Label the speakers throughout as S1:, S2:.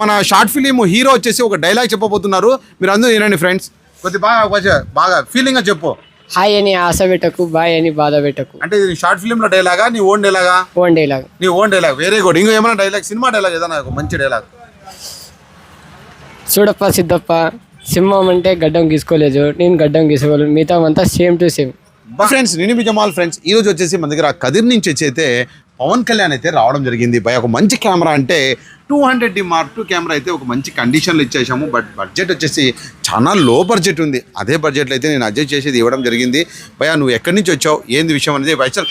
S1: మన short film hero వచ్చేసి ఒక డైలాగ్ చెప్పబోతున్నారు. మీరు అందరూ వినండి ఫ్రెండ్స్. బాగా ఫీలింగ్ చెప్పు.
S2: హాయ్ అని ఆశ పెట్టకు, బాయ్ అని బాధ పెట్టకు.
S1: అంటే ఇది షార్ట్ ఫిలిం లో డైలాగా, నీ ఓన్ డైలాగా?
S2: Own dialogue.
S1: నీ ఓన్ డైలాగ్, వెరీ గుడ్. ఇంకో ఏమైనా డైలాగ్, సినిమా డైలాగ్ ఏదైనా ఒక మంచి డైలాగ్.
S2: చూడప్ప సిద్ధప్ప, సింహం అంటే గడ్డం గీసుకోలేదు, నేను గడ్డం గీసుకోలేదు, మిగతా అంతా సేమ్ టు సేమ్.
S1: ఫ్రెండ్స్, నేను మీ జమాల్ ఫ్రెండ్స్. ఈ రోజు వచ్చేసి మన దగ్గర కదిర్ నుంచి వచ్చి అయితే పవన్ కళ్యాణ్ అయితే రావడం జరిగింది. బై ఒక మంచి కెమెరా అంటే 200D Mark II కెమెరా అయితే ఒక మంచి కండిషన్లో ఇచ్చేసాము. బట్ బడ్జెట్ వచ్చేసి చాలా లో బడ్జెట్ ఉంది. అదే బడ్జెట్లో అయితే నేను అడ్జస్ట్ చేసేది ఇవ్వడం జరిగింది. భయ్యా, నువ్వు ఎక్కడి నుంచి వచ్చావు, ఏంది విషయం అనేది వైసల్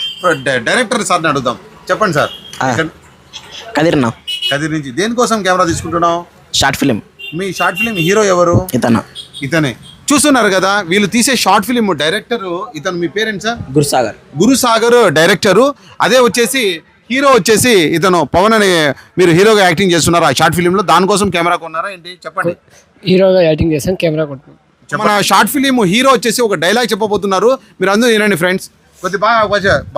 S1: డైరెక్టర్ సార్ని అడుగుదాం. చెప్పండి సార్.
S3: కదిర్నా.
S1: కదిర్ నుంచి దేనికోసం కెమెరా తీసుకుంటున్నావు?
S3: Short film.
S1: మీ షార్ట్ ఫిలిం హీరో ఎవరు? ఇతనే. చూస్తున్నారు కదా, వీళ్ళు తీసే షార్ట్ ఫిలిం డైరెక్టర్ ఇతను. మీ పేరెంట్ సార్? గురుసాగర్ డైరెక్టరు. అదే వచ్చేసి హీరో వచ్చేసి ఇతను పవన్ అని. మీరు హీరోగా యాక్టింగ్ చేస్తున్నారు ఆ షార్ట్ ఫిలింలో. దానికోసం కెమెరా కొన్నారా ఏంటి? చెప్పండి.
S2: హీరోగా యాక్టింగ్ చేస్తాను, కెమెరా కొంటున్నాను.
S1: మన షార్ట్ ఫిలిం హీరో వచ్చేసి ఒక డైలాగ్ చెప్పబోతున్నారు. మీరు అందరూ వినండి ఫ్రెండ్స్.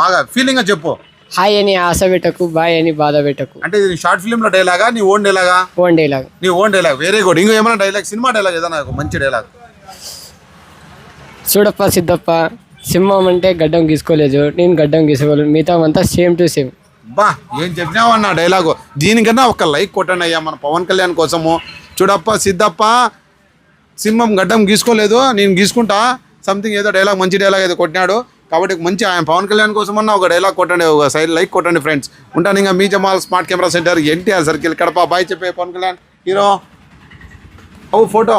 S1: బాగా ఫీలింగ్ చెప్పు.
S2: హాయ్ అని ఆశ పెట్టకు, బాయ్ అని బాధ పెట్టకు.
S1: అంటే ఇది షార్ట్ ఫిలిం లో డైలాగా, నీ ఓన్ డైలాగా?
S2: Own dialogue.
S1: నీ ఓన్ డైలాగ్, వెరీ గుడ్. ఇంకో ఏమైనా డైలాగ్, సినిమా డైలాగ్ ఏదైనా ఒక మంచి డైలాగ్.
S2: చూడప్ప సిద్ధప్ప, సింహం అంటే గడ్డం గీసుకోలేదు, నేను గడ్డం గీసుకోలేదు, మిగతా అంతా సేమ్ టు సేమ్.
S1: బా, ఏం చెప్పినావు అన్న డైలాగు. దీనికన్నా ఒక లైక్ కొట్టండి అయ్యా మన పవన్ కళ్యాణ్ కోసము. చూడప్ప సిద్ధప్ప, సింహం గడ్డం గీసుకోలేదు, నేను గీసుకుంటా, సంథింగ్ ఏదో డైలాగ్, మంచి డైలాగ్ ఏదో కొట్టినాడు. కాబట్టి మంచి ఆయన పవన్ కళ్యాణ్ కోసం అన్న ఒక డైలాగ్ కొట్టండి, ఒక సైడ్ లైక్ కొట్టండి ఫ్రెండ్స్. ఉంటాను. ఇంకా మీ Jamal smart camera centre, NTR circle, Kadapa. Bye చెప్పే పవన్ కళ్యాణ్ హీరో. ఓ ఫోటో.